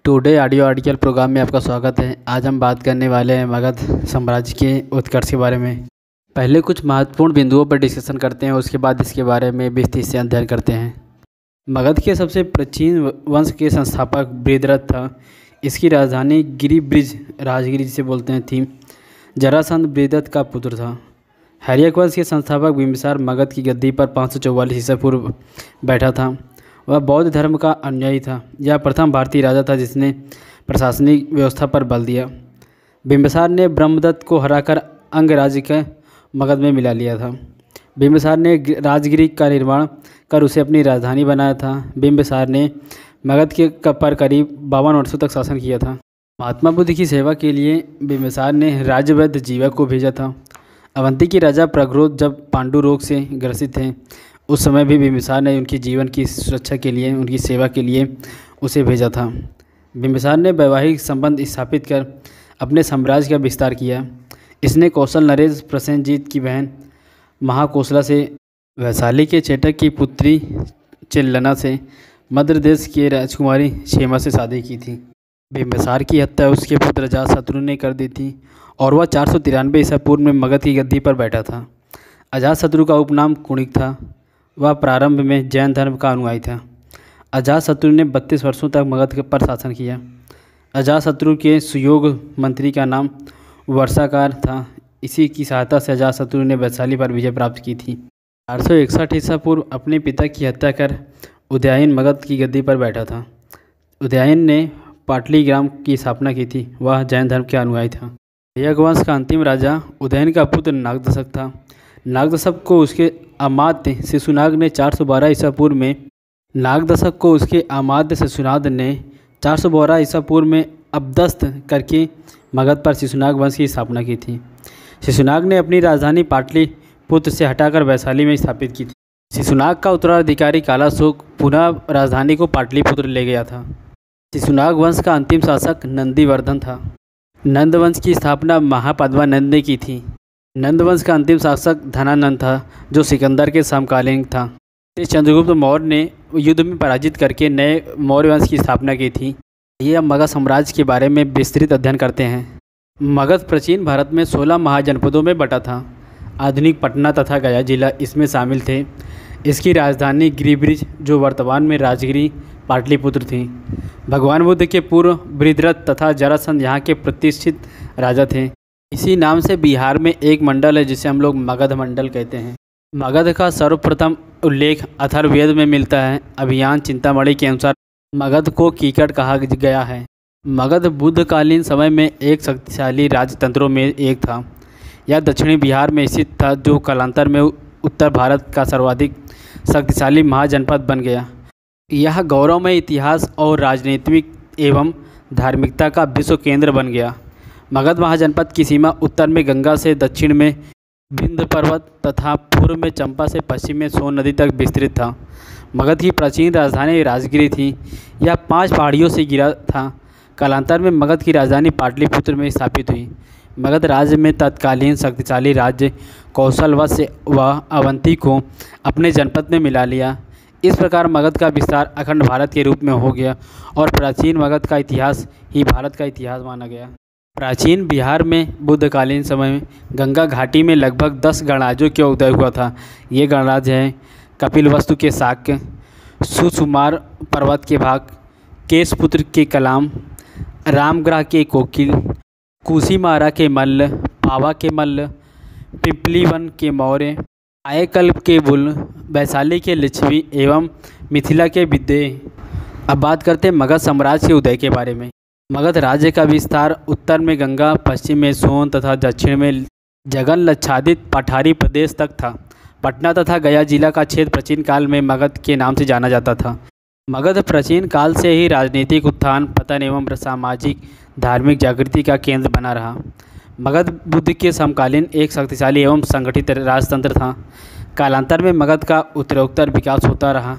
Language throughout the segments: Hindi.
टुडे ऑडियो आर्टिकल प्रोग्राम में आपका स्वागत है। आज हम बात करने वाले हैं मगध साम्राज्य के उत्कर्ष के बारे में। पहले कुछ महत्वपूर्ण बिंदुओं पर डिस्कशन करते हैं, उसके बाद इसके बारे में विस्तृत से अध्ययन करते हैं। मगध के सबसे प्राचीन वंश के संस्थापक बृहद्रथ था। इसकी राजधानी गिरिब्रिज, राजगिरी जिसे बोलते हैं, थी। जरासंध बृहद्रथ का पुत्र था। हैर्यक वंश के संस्थापक बिंबिसार मगध की गद्दी पर 544 ईसा पूर्व बैठा था। वह बौद्ध धर्म का अनुयायी था। यह प्रथम भारतीय राजा था जिसने प्रशासनिक व्यवस्था पर बल दिया। बिंबिसार ने ब्रह्मदत्त को हराकर अंगराज्य का मगध में मिला लिया था। बिंबिसार ने राजगिरी का निर्माण कर उसे अपनी राजधानी बनाया था। बिंबिसार ने मगध के पर करीब 52 वर्षों तक शासन किया था। महात्मा बुद्ध की सेवा के लिए बिंबिसार ने राज्यवैद्य जीवा को भेजा था। अवंती के राजा प्रग्रोध जब पांडु रोग से ग्रसित थे, उस समय भी बिंबिसार ने उनके जीवन की सुरक्षा के लिए, उनकी सेवा के लिए उसे भेजा था। बिंबिसार ने वैवाहिक संबंध स्थापित कर अपने साम्राज्य का विस्तार किया। इसने कौशल नरेश प्रसेनजीत की बहन महाकोसला से, वैशाली के चेटक की पुत्री चिल्लना से, मद्र देश की राजकुमारी क्षेमा से शादी की थी। बिंबिसार की हत्या उसके पुत्र अजातशत्रु ने कर दी थी और वह 493 ईसा पूर्व में मगध की गद्दी पर बैठा था। अजातशत्रु का उपनाम कुणिक था। वह प्रारंभ में जैन धर्म का अनुयायी था। अजातशत्रु ने 32 वर्षों तक मगध पर शासन किया। अजातशत्रु के सुयोग मंत्री का नाम वर्षाकार था। इसी की सहायता से अजातशत्रु ने वैशाली पर विजय प्राप्त की थी। 461 ईसा पूर्व अपने पिता की हत्या कर उदयन मगध की गद्दी पर बैठा था। उदयन ने पाटलीग्राम की स्थापना की थी। वह जैन धर्म के अनुयायी था। हैर्यक वंश का अंतिम राजा उदयन का पुत्र नागदशक था। नागदशक को उसके अमात्य शिशुनाग ने 412 ईसा पूर्व में अपदस्थ करके मगध पर शिशुनाग वंश की स्थापना की थी। शिशुनाग ने अपनी राजधानी पाटलिपुत्र से हटाकर वैशाली में स्थापित की थी। शिशुनाग का उत्तराधिकारी कालाशोक पुनः राजधानी को पाटलिपुत्र ले गया था। शिशुनाग वंश का अंतिम शासक नंदीवर्धन था। नंद वंश की स्थापना महापद्मानंद ने की थी। नंद वंश का अंतिम शासक धनानंद था, जो सिकंदर के समकालीन था। इसे चंद्रगुप्त मौर्य ने युद्ध में पराजित करके नए मौर्य वंश की स्थापना की थी। ये अब मगध साम्राज्य के बारे में विस्तृत अध्ययन करते हैं। मगध प्राचीन भारत में 16 महाजनपदों में बटा था। आधुनिक पटना तथा गया जिला इसमें शामिल थे। इसकी राजधानी गिरिब्रिज, जो वर्तमान में राजगिरी पाटलिपुत्र थी। भगवान बुद्ध के पूर्व बृहद्रथ तथा जरासंध यहाँ के प्रतिष्ठित राजा थे। इसी नाम से बिहार में एक मंडल है जिसे हम लोग मगध मंडल कहते हैं। मगध का सर्वप्रथम उल्लेख अथर्ववेद में मिलता है। अभियान चिंतामणि के अनुसार मगध को कीकट कहा गया है। मगध बुद्धकालीन समय में एक शक्तिशाली राजतंत्रों में एक था। यह दक्षिणी बिहार में स्थित था, जो कालांतर में उत्तर भारत का सर्वाधिक शक्तिशाली महाजनपद बन गया। यह गौरवमय इतिहास और राजनीतिक एवं धार्मिकता का विश्व केंद्र बन गया। मगध महाजनपद की सीमा उत्तर में गंगा से, दक्षिण में विंध्य पर्वत तथा पूर्व में चंपा से पश्चिम में सोन नदी तक विस्तृत था। मगध की प्राचीन राजधानी राजगिरी थी। यह 5 पहाड़ियों से घिरा था। कालांतर में मगध की राजधानी पाटलिपुत्र में स्थापित हुई। मगध राज्य में तत्कालीन शक्तिशाली राज्य कौशलवश व अवंती को अपने जनपद में मिला लिया। इस प्रकार मगध का विस्तार अखंड भारत के रूप में हो गया और प्राचीन मगध का इतिहास ही भारत का इतिहास माना गया। प्राचीन बिहार में बुद्धकालीन समय में गंगा घाटी में लगभग 10 गणराज्यों का उदय हुआ था। ये गणराज्य हैं कपिलवस्तु के शाक्य, सुसुमार पर्वत के भाग, केशपुत्र के कलाम, रामग्रह के कोकिल, कुशीमारा के मल्ल, पावा के मल्ल, पिपलीवन के मौर्य, आयकल्प के बुल, वैशाली के लिच्छवी एवं मिथिला के विद्ये। अब बात करते हैं मगध साम्राज्य के उदय के बारे में। मगध राज्य का विस्तार उत्तर में गंगा, पश्चिम में सोन तथा दक्षिण में जगन्लच्छादित पठारी प्रदेश तक था। पटना तथा गया जिला का क्षेत्र प्राचीन काल में मगध के नाम से जाना जाता था। मगध प्राचीन काल से ही राजनीतिक उत्थान पतन एवं सामाजिक धार्मिक जागृति का केंद्र बना रहा। मगध बुद्ध के समकालीन एक शक्तिशाली एवं संगठित राजतंत्र था। कालांतर में मगध का उत्तरोत्तर विकास होता रहा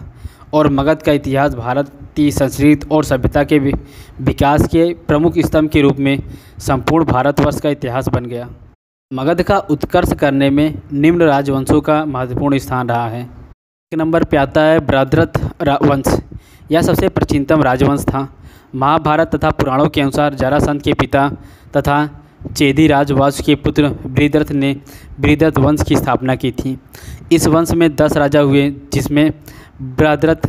और मगध का इतिहास भारतीय संस्कृति और सभ्यता के विकास के प्रमुख स्तंभ के रूप में संपूर्ण भारतवर्ष का इतिहास बन गया। मगध का उत्कर्ष करने में निम्न राजवंशों का महत्वपूर्ण स्थान रहा है। एक नंबर पे आता है बृहद्रथ वंश। यह सबसे प्राचीनतम राजवंश था। महाभारत तथा पुराणों के अनुसार जरासंध के पिता तथा चेदी राजवंश के पुत्र बृहद्रथ ने बृहद्रथ वंश की स्थापना की थी। इस वंश में 10 राजा हुए, जिसमें बृहद्रथ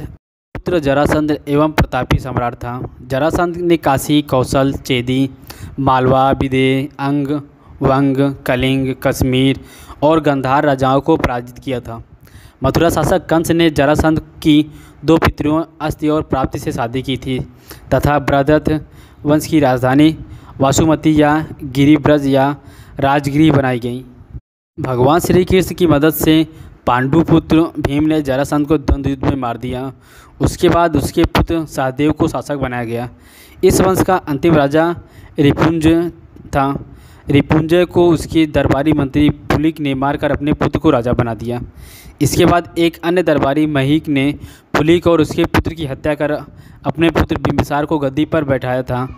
पुत्र जरासंध एवं प्रतापी सम्राट था। जरासंध ने काशी, कौशल, चेदी, मालवा, विदेह, अंग, वंग, कलिंग, कश्मीर और गंधार राजाओं को पराजित किया था। मथुरा शासक कंस ने जरासंध की 2 पितरों अस्ति और प्राप्ति से शादी की थी तथा बृहद्रथ वंश की राजधानी वासुमती या गिरिब्रज या राजगिरी बनाई गई। भगवान श्री कृष्ण की मदद से पांडु पुत्र भीम ने जरासंध को द्वंद्व युद्ध में मार दिया। उसके बाद उसके पुत्र सहदेव को शासक बनाया गया। इस वंश का अंतिम राजा रिपुंजय था। रिपुंजय को उसके दरबारी मंत्री पुलिक ने मारकर अपने पुत्र को राजा बना दिया। इसके बाद एक अन्य दरबारी महिक ने पुलिक और उसके पुत्र की हत्या कर अपने पुत्र बिंबिसार को गद्दी पर बैठाया था।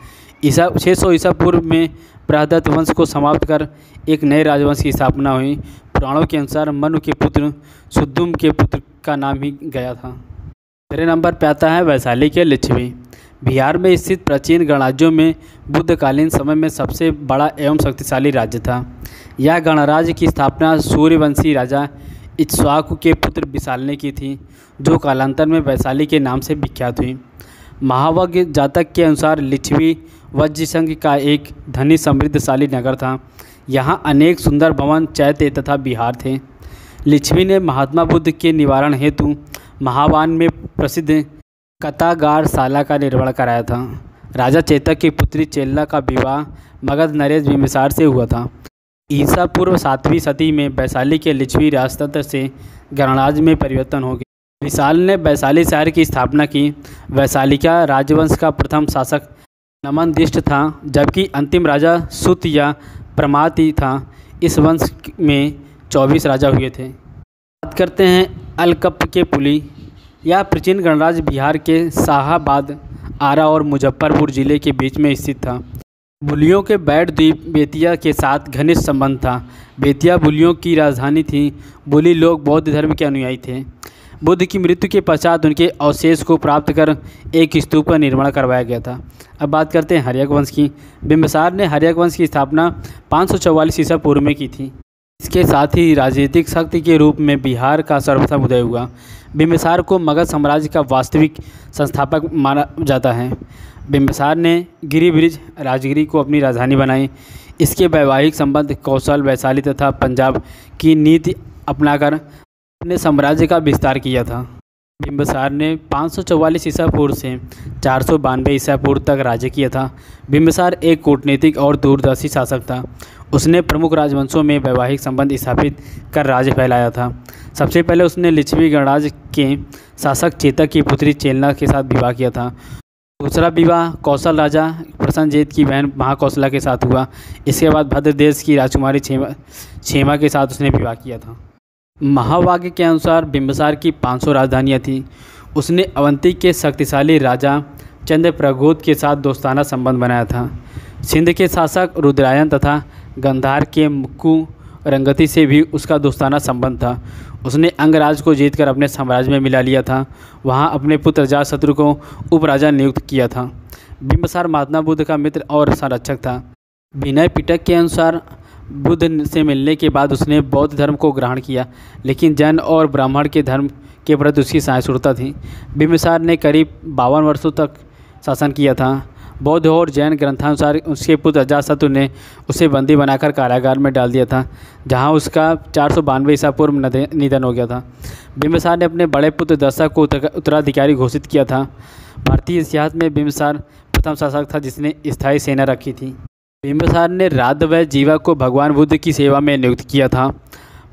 600 ईसा पूर्व में बृहद्रथ वंश को समाप्त कर एक नए राजवंश की स्थापना हुई। पुराणों के अनुसार मनु के पुत्र सुद्दुम के पुत्र का नाम ही गया था। तीसरे नंबर पर आता है वैशाली के लिच्छवी। बिहार में स्थित प्राचीन गणराज्यों में बुद्धकालीन समय में सबसे बड़ा एवं शक्तिशाली राज्य था। यह गणराज्य की स्थापना सूर्यवंशी राजा इक्ष्वाकु के पुत्र विशाल ने की थी, जो कालांतर में वैशाली के नाम से विख्यात हुई। महावज्ञ जातक के अनुसार लिच्छवी वज्र संघ का एक धनी समृद्धशाली नगर था। यहाँ अनेक सुंदर भवन, चैत्य तथा विहार थे। लिच्छवी ने महात्मा बुद्ध के निवारण हेतु महावान में प्रसिद्ध कतागार शाला का निर्माण कराया था। राजा चेतक की पुत्री चेल्ला का विवाह मगध नरेश बिंबिसार से हुआ था। ईसा पूर्व 7वीं सदी में वैशाली के लिच्छवी राजतंत्र से गणराज्य में परिवर्तन हो गया। विशाल ने वैशाली शहर की स्थापना की। वैशालिका राजवंश का प्रथम शासक नमनदिष्ट था, जबकि अंतिम राजा सुत या प्रमाति था। इस वंश में 24 राजा हुए थे। बात करते हैं अलकप के पुली। यह प्राचीन गणराज्य बिहार के शाहाबाद, आरा और मुजफ्फरपुर जिले के बीच में स्थित था। बुलियों के बैठ द्वीप बेतिया के साथ घनिष्ठ संबंध था। बेतिया बुलियों की राजधानी थी। बुली लोग बौद्ध धर्म के अनुयायी थे। बुद्ध की मृत्यु के पश्चात उनके अवशेष को प्राप्त कर एक स्तूप का निर्माण करवाया गया था। अब बात करते हैं हर्यक वंश की। बिंबिसार ने हर्यक वंश की स्थापना 544 ईसा पूर्व में की थी। इसके साथ ही राजनीतिक शक्ति के रूप में बिहार का सर्वप्रथम उदय हुआ। बिंबिसार को मगध साम्राज्य का वास्तविक संस्थापक माना जाता है। बिंबिसार ने गिरिब्रिज राजगिरी को अपनी राजधानी बनाई। इसके वैवाहिक संबंध कौशल, वैशाली तथा पंजाब की नीति अपनाकर अपने साम्राज्य का विस्तार किया था। बिंबिसार ने 544 ईसा पूर्व से 492 ईसा पूर्व तक राज्य किया था। बिंबिसार एक कूटनीतिक और दूरदर्शी शासक था। उसने प्रमुख राजवंशों में वैवाहिक संबंध स्थापित कर राज्य फैलाया था। सबसे पहले उसने लिच्छवी गणराज्य के शासक चेतक की पुत्री चेल्ला के साथ विवाह किया था। दूसरा विवाह कौशल राजा प्रसन्नजीत की बहन महाकौशला के साथ हुआ। इसके बाद भद्र देश की राजकुमारी क्षेमा के साथ उसने विवाह किया था। महावाक्य के अनुसार बिंबिसार की 500 राजधानियाँ थीं। उसने अवंती के शक्तिशाली राजा चंद्रप्रघोत के साथ दोस्ताना संबंध बनाया था। सिंध के शासक रुद्रायन तथा गंधार के मुक्कू रंगती से भी उसका दोस्ताना संबंध था। उसने अंगराज को जीतकर अपने साम्राज्य में मिला लिया था। वहाँ अपने पुत्र अजातशत्रु को उपराजा नियुक्त किया था। बिंबिसार महात्मा बुद्ध का मित्र और संरक्षक था। विनय पिटक के अनुसार बुद्ध से मिलने के बाद उसने बौद्ध धर्म को ग्रहण किया, लेकिन जैन और ब्राह्मण के धर्म के प्रति उसकी सहिष्णुता थी। बिंबिसार ने करीब 52 वर्षों तक शासन किया था। बौद्ध और जैन ग्रंथानुसार उसके पुत्र अजातशत्रु ने उसे बंदी बनाकर कारागार में डाल दिया था, जहां उसका 492 ईसा पूर्व निधन हो गया था। बिंबिसार ने अपने बड़े पुत्र दशरथ को उत्तराधिकारी घोषित किया था। भारतीय इतिहास में बिंबिसार प्रथम शासक था जिसने स्थायी सेना रखी थी। बिंबिसार ने राध व जीवा को भगवान बुद्ध की सेवा में नियुक्त किया था।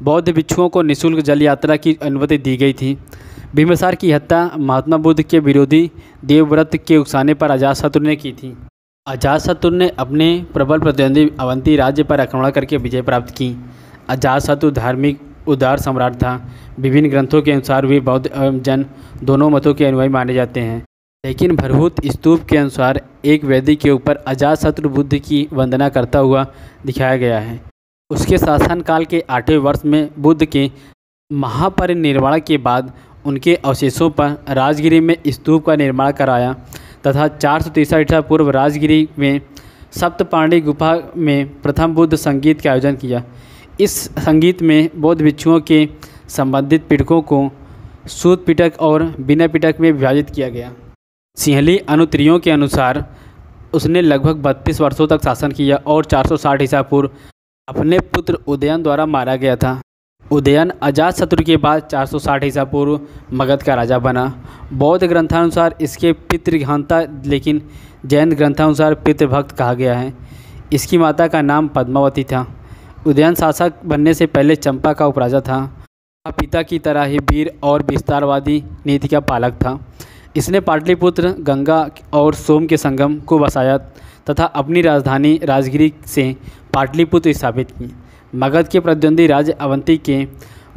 बौद्ध भिक्षुओं को निःशुल्क जल यात्रा की अनुमति दी गई थी। बिंबिसार की हत्या महात्मा बुद्ध के विरोधी देवव्रत के उकसाने पर अजातशत्रु ने की थी। अजातशत्रु ने अपने प्रबल प्रतिद्वंदी अवंती राज्य पर आक्रमण करके विजय प्राप्त की। अजातशत्रु धार्मिक उदार सम्राट था। विभिन्न ग्रंथों के अनुसार वे बौद्ध एवं जैन दोनों मतों के अनुयायी माने जाते हैं, लेकिन भरभूत स्तूप के अनुसार एक वेदी के ऊपर अजातशत्रु बुद्ध की वंदना करता हुआ दिखाया गया है। उसके शासनकाल के 8वें वर्ष में बुद्ध के महापरिनिर्वाण के बाद उनके अवशेषों पर राजगिरी में स्तूप का निर्माण कराया तथा 430 ईसा पूर्व राजगिरी में सप्तपाणी गुफा में प्रथम बुद्ध संगीत का आयोजन किया। इस संगीत में बौद्ध भिक्षुओं के संबंधित पिटकों को सूत पिटक और बिना पिटक में विभाजित किया गया। सिंहली अनुत्तरियों के अनुसार उसने लगभग 32 वर्षों तक शासन किया और 460 ईसा पूर्व अपने पुत्र उदयन द्वारा मारा गया था। उदयन अजातशत्रु के बाद 460 ईसा पूर्व मगध का राजा बना। बौद्ध ग्रंथानुसार इसके पितृघानता, लेकिन जैन ग्रंथानुसार पितृभक्त कहा गया है। इसकी माता का नाम पद्मावती था। उदयन शासक बनने से पहले चंपा का उपराजा था। वह पिता की तरह ही वीर और विस्तारवादी नीति का पालक था। इसने पाटलिपुत्र, गंगा और सोम के संगम को बसाया तथा अपनी राजधानी राजगिरी से पाटलिपुत्र स्थापित की। मगध के प्रतिद्वंदी राज्य अवंती के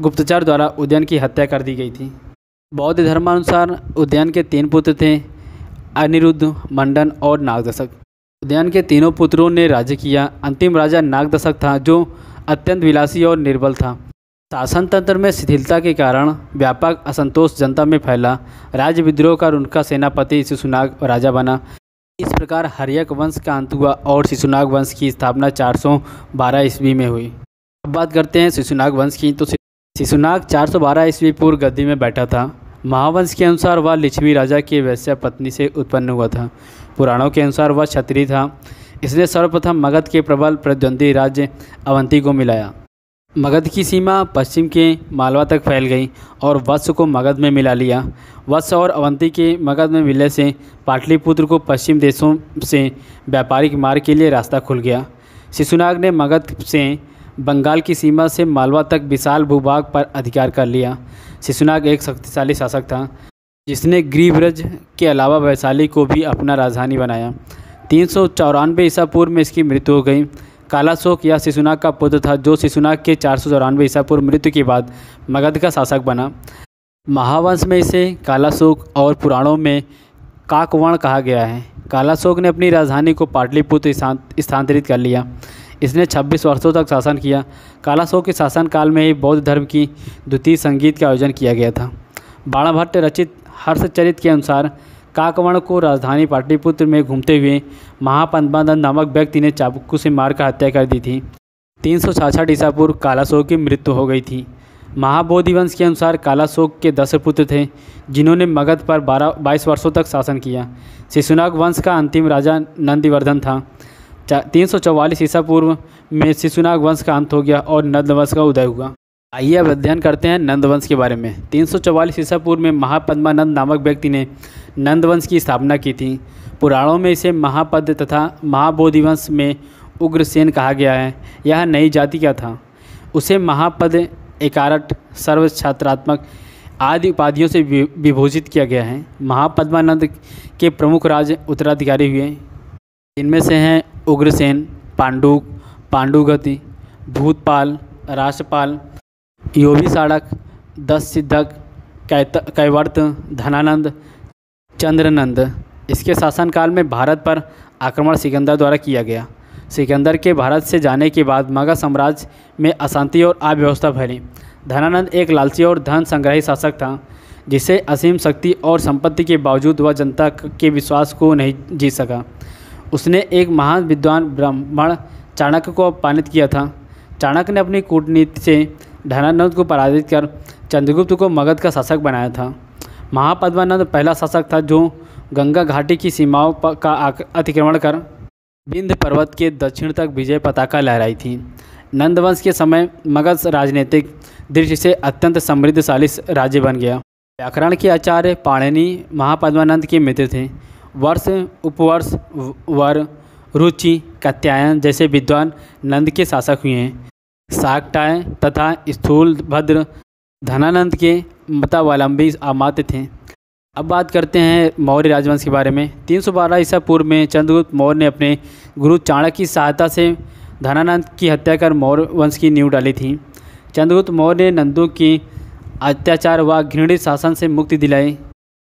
गुप्तचर द्वारा उदयन की हत्या कर दी गई थी। बौद्ध धर्मानुसार उदयन के 3 पुत्र थे, अनिरुद्ध, मंडन और नागदशक। उदयन के तीनों पुत्रों ने राज्य किया। अंतिम राजा नागदशक था, जो अत्यंत विलासी और निर्बल था। शासन तंत्र में शिथिलता के कारण व्यापक असंतोष जनता में फैला। राज्य विद्रोह कर उनका सेनापति शिशुनाग राजा बना। इस प्रकार हर्यक वंश का अंत हुआ और शिशुनाग वंश की स्थापना 412 ईस्वी में हुई। अब बात करते हैं शिशुनाग वंश की। तो शिशुनाग 412 ईस्वी पूर्व गद्दी में बैठा था। महावंश के अनुसार वह लिच्छवी राजा की वैश्या पत्नी से उत्पन्न हुआ था। पुराणों के अनुसार वह क्षत्रिय था। इसने सर्वप्रथम मगध के प्रबल प्रतिद्वंदी राज्य अवंती को मिलाया। मगध की सीमा पश्चिम के मालवा तक फैल गई और वत्स को मगध में मिला लिया। वत्स और अवंती के मगध में मिलने से पाटलिपुत्र को पश्चिम देशों से व्यापारिक मार्ग के लिए रास्ता खुल गया। शिशुनाग ने मगध से बंगाल की सीमा से मालवा तक विशाल भूभाग पर अधिकार कर लिया। शिशुनाग एक शक्तिशाली शासक था, जिसने गिरिब्रज के अलावा वैशाली को भी अपना राजधानी बनाया। 394 ईसा पूर्व में इसकी मृत्यु हो गई। कालाशोक या शिशुनाग का पुत्र था, जो शिशुनाग के 494 ईसा पूर्व मृत्यु के बाद मगध का शासक बना। महावंश में इसे कालाशोक और पुराणों में काकवर्ण कहा गया है। कालाशोक ने अपनी राजधानी को पाटलिपुत्र स्थानांतरित कर लिया। इसने 26 वर्षों तक शासन किया। कालाशोक के शासनकाल में ही बौद्ध धर्म की द्वितीय संगीत का आयोजन किया गया था। बाणभट्ट रचित हर्षचरित के अनुसार काकवर्ण को राजधानी पाटलिपुत्र में घूमते हुए महापद्मानंद नामक व्यक्ति ने चाबुक से मारकर हत्या कर दी थी। 366 ईसा पूर्व कालाशोक की मृत्यु हो गई थी। महाबोधि वंश के अनुसार कालाशोक के 10 पुत्र थे, जिन्होंने मगध पर 22 वर्षों तक शासन किया। शिशुनाग वंश का अंतिम राजा नंदिवर्धन था। 344 ईसा पूर्व में शिशुनाग वंश का अंत हो गया और नंद वंश का उदय हुआ। आइए अब अध्ययन करते हैं नंद वंश के बारे में। 344 ईसा पूर्व में महापद्मानंद नामक व्यक्ति ने नंद वंश की स्थापना की थी। पुराणों में इसे महापद तथा महाबोधि वंश में उग्रसेन कहा गया है। यह नई जाति का था। उसे महापद, एकारट, सर्वछत्रात्मक आदि उपाधियों से विभूषित किया गया है। महापद्मानंद के प्रमुख राज उत्तराधिकारी हुए। इनमें से हैं उग्रसेन, पांडुक, पांडुगति, भूतपाल, राष्ट्रपाल, योभिसाड़क, दससिद्धक, कैवर्त, धनानंद, चंद्रनंद। इसके शासनकाल में भारत पर आक्रमण सिकंदर द्वारा किया गया। सिकंदर के भारत से जाने के बाद मगध साम्राज्य में अशांति और अव्यवस्था फैली। धनानंद एक लालची और धन संग्रही शासक था, जिसे असीम शक्ति और संपत्ति के बावजूद वह जनता के विश्वास को नहीं जीत सका। उसने एक महान विद्वान ब्राह्मण चाणक्य को अपमानित किया था। चाणक्य ने अपनी कूटनीति से धनानंद को पराजित कर चंद्रगुप्त को मगध का शासक बनाया था। महापद्मानंद पहला शासक था जो गंगा घाटी की सीमाओं का अतिक्रमण कर विंध्य पर्वत के दक्षिण तक विजय पताका लहराई थी। नंदवंश के समय मगध राजनीतिक दृष्टि से अत्यंत समृद्धशाली राज्य बन गया। व्याकरण के आचार्य पाणिनि महापद्मानंद के मित्र थे। वर्ष, उपवर्ष, वर, रुचि, कात्यायन जैसे विद्वान नंद के शासक हुए हैं। शाक्टाय तथा स्थूलभद्र धनानंद के मतावलंबी अमात्य थे। अब बात करते हैं मौर्य राजवंश के बारे में। 312 ईसा पूर्व में चंद्रगुप्त मौर्य ने अपने गुरु चाणक्य की सहायता से धनानंद की हत्या कर मौर्य वंश की नींव डाली थी। चंद्रगुप्त मौर्य ने नंदों की अत्याचार व घृणित शासन से मुक्ति दिलाई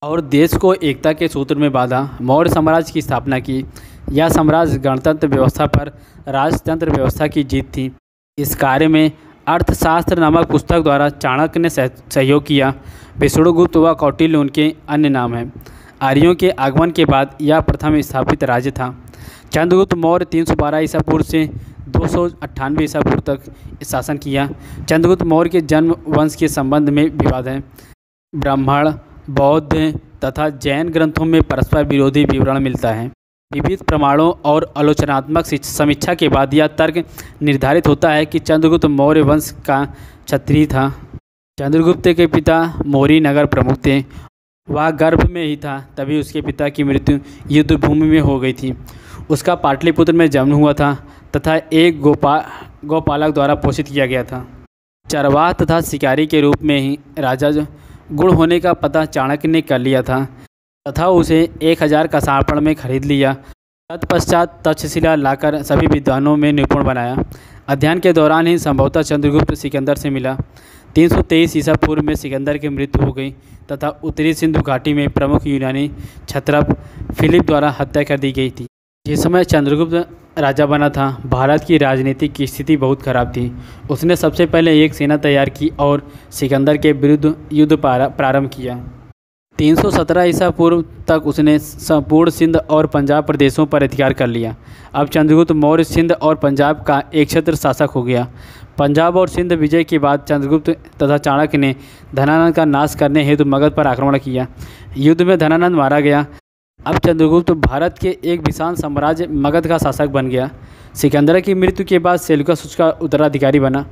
और देश को एकता के सूत्र में बांधा। मौर्य साम्राज्य की स्थापना की। यह साम्राज्य गणतंत्र व्यवस्था पर राजतंत्र व्यवस्था की जीत थी। इस कार्य में अर्थशास्त्र नामक पुस्तक द्वारा चाणक्य ने सहयोग किया। विष्णुगुप्त व कौटिल्य उनके अन्य नाम हैं। आर्यों के आगमन के बाद यह प्रथम स्थापित राज्य था। चंद्रगुप्त मौर्य 312 ईसा पूर्व से 298 ईसा पूर्व तक शासन किया। चंद्रगुप्त मौर्य के जन्म वंश के संबंध में विवाद है। ब्राह्मण, बौद्ध तथा जैन ग्रंथों में परस्पर विरोधी विवरण मिलता है। विविध प्रमाणों और आलोचनात्मक समीक्षा के बाद यह तर्क निर्धारित होता है कि चंद्रगुप्त मौर्य वंश का क्षत्रिय था। चंद्रगुप्त के पिता मौर्य नगर प्रमुख थे। वह गर्भ में ही था तभी उसके पिता की मृत्यु युद्ध भूमि में हो गई थी। उसका पाटलिपुत्र में जन्म हुआ था तथा एक गौपालक द्वारा पोषित किया गया था। चरवाह तथा शिकारी के रूप में ही राजा गुण होने का पता चाणक्य ने कर लिया था तथा उसे 1000 का सापड़ में खरीद लिया। तत्पश्चात तक्षशिला लाकर सभी विद्वानों में निपुण बनाया। अध्ययन के दौरान ही संभवतः चंद्रगुप्त सिकंदर से मिला। 323 ईसा पूर्व में सिकंदर की मृत्यु हो गई तथा उत्तरी सिंधु घाटी में प्रमुख यूनानी क्षत्रप फिलिप द्वारा हत्या कर दी गई थी। जिस समय चंद्रगुप्त राजा बना था, भारत की राजनीतिक की स्थिति बहुत खराब थी। उसने सबसे पहले एक सेना तैयार की और सिकंदर के विरुद्ध युद्ध प्रारंभ किया। 317 ईसा पूर्व तक उसने संपूर्ण सिंध और पंजाब प्रदेशों पर अधिकार कर लिया। अब चंद्रगुप्त मौर्य सिंध और पंजाब का एक क्षेत्र शासक हो गया। पंजाब और सिंध विजय के बाद चंद्रगुप्त तथा चाणक्य ने धनानंद का नाश करने हेतु मगध पर आक्रमण किया। युद्ध में धनानंद मारा गया। अब चंद्रगुप्त भारत के एक विशाल साम्राज्य मगध का शासक बन गया। सिकंदर की मृत्यु के बाद सेल्यूकस उसका उत्तराधिकारी बना।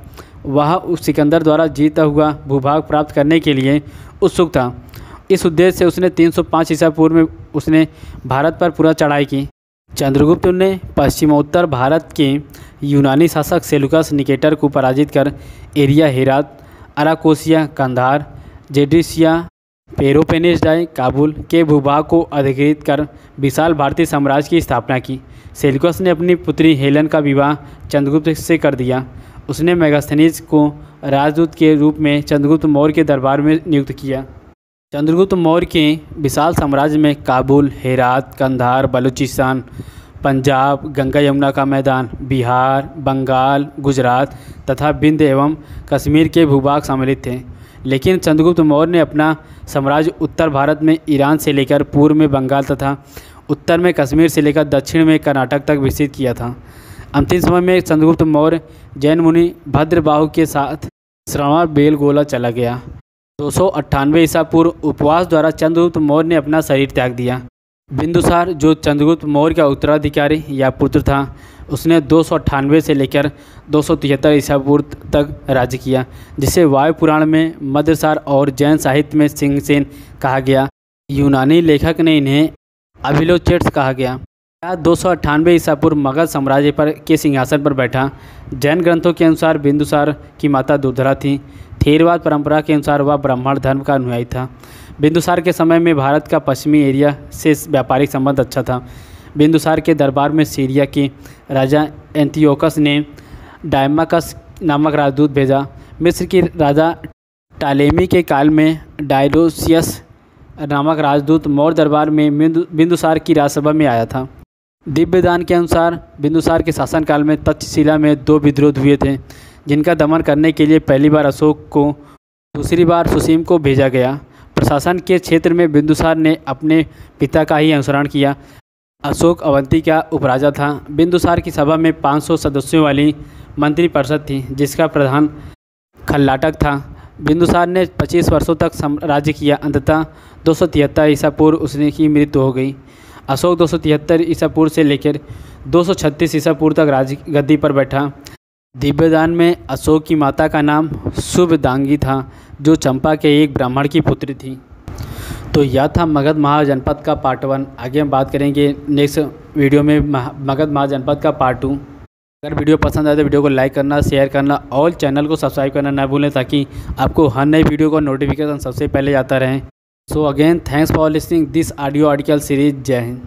वह उस सिकंदर द्वारा जीता हुआ भूभाग प्राप्त करने के लिए उत्सुक था। इस उद्देश्य से उसने 305 ईसा पूर्व में उसने भारत पर पूरा चढ़ाई की। चंद्रगुप्त ने पश्चिमोत्तर भारत के यूनानी शासक सेल्यूकस निकेटर को पराजित कर एरिया हेरात, अराकोसिया, कंधार, जेड्रिसिया, पेरोपेनेसडाई, काबुल के भूभाग को अधिकृत कर विशाल भारतीय साम्राज्य की स्थापना की। सेल्यूकस ने अपनी पुत्री हेलेन का विवाह चंद्रगुप्त से कर दिया। उसने मेगास्थनीज को राजदूत के रूप में चंद्रगुप्त मौर्य के दरबार में नियुक्त किया। चंद्रगुप्त मौर्य के विशाल साम्राज्य में काबुल, हेरात, कंधार, बलूचिस्तान, पंजाब, गंगा यमुना का मैदान, बिहार, बंगाल, गुजरात तथा विंध्य एवं कश्मीर के भूभाग सम्मिलित थे। लेकिन चंद्रगुप्त मौर्य ने अपना साम्राज्य उत्तर भारत में ईरान से लेकर पूर्व में बंगाल तथा उत्तर में कश्मीर से लेकर दक्षिण में कर्नाटक तक विस्तृत किया था। अंतिम समय में चंद्रगुप्त मौर्य जैन मुनि भद्रबाहु के साथ श्रवण बेलगोला चला गया। 298 ईसा पूर्व उपवास द्वारा चंद्रगुप्त मौर्य ने अपना शरीर त्याग दिया। बिंदुसार, जो चंद्रगुप्त मौर्य का उत्तराधिकारी या पुत्र था, उसने 298 से लेकर 273 ईसा पूर्व तक राज्य किया, जिसे वायु पुराण में मद्रसार और जैन साहित्य में सिंहसेन कहा गया। यूनानी लेखक ने इन्हें अभिलोचेट्स कहा गया। 298 ईसा पूर्व मगध साम्राज्य पर के सिंहासन पर बैठा। जैन ग्रंथों के अनुसार बिंदुसार की माता दुर्धरा थी। थेरवाद परंपरा के अनुसार वह ब्राह्मण धर्म का अनुयायी था। बिंदुसार के समय में भारत का पश्चिमी एरिया से व्यापारिक संबंध अच्छा था। बिंदुसार के दरबार में सीरिया के राजा एंटियोकस ने डायमाकस नामक राजदूत भेजा। मिस्र के राजा टालेमी के काल में डायोडोसियस नामक राजदूत मौर्य दरबार में बिंदुसार की राजसभा में आया था। दिव्यदान के अनुसार बिंदुसार के शासनकाल में तक्षशिला में 2 विद्रोह हुए थे, जिनका दमन करने के लिए पहली बार अशोक को, दूसरी बार सुसीम को भेजा गया। प्रशासन के क्षेत्र में बिंदुसार ने अपने पिता का ही अनुसरण किया। अशोक अवंती का उपराजा था। बिंदुसार की सभा में 500 सदस्यों वाली मंत्रिपरिषद थी, जिसका प्रधान खल्लाटक था। बिंदुसार ने 25 वर्षों तक राज्य किया। अंततः 273 ईसा पूर्व उसने की मृत्यु हो गई। अशोक 273 ईसा पूर्व से लेकर 236 ईसा पूर्व तक राज गद्दी पर बैठा। दिव्यदान में अशोक की माता का नाम शुभदांगी था, जो चंपा के एक ब्राह्मण की पुत्री थी। तो यह था मगध महाजनपद का पार्ट 1। आगे हम बात करेंगे नेक्स्ट वीडियो में मगध महाजनपद का पार्ट 2। अगर वीडियो पसंद आए तो वीडियो को लाइक करना, शेयर करना और चैनल को सब्सक्राइब करना ना भूलें, ताकि आपको हर नई वीडियो का नोटिफिकेशन सबसे पहले आता रहे। So again thanks for listening this audio article series. जय हिंद।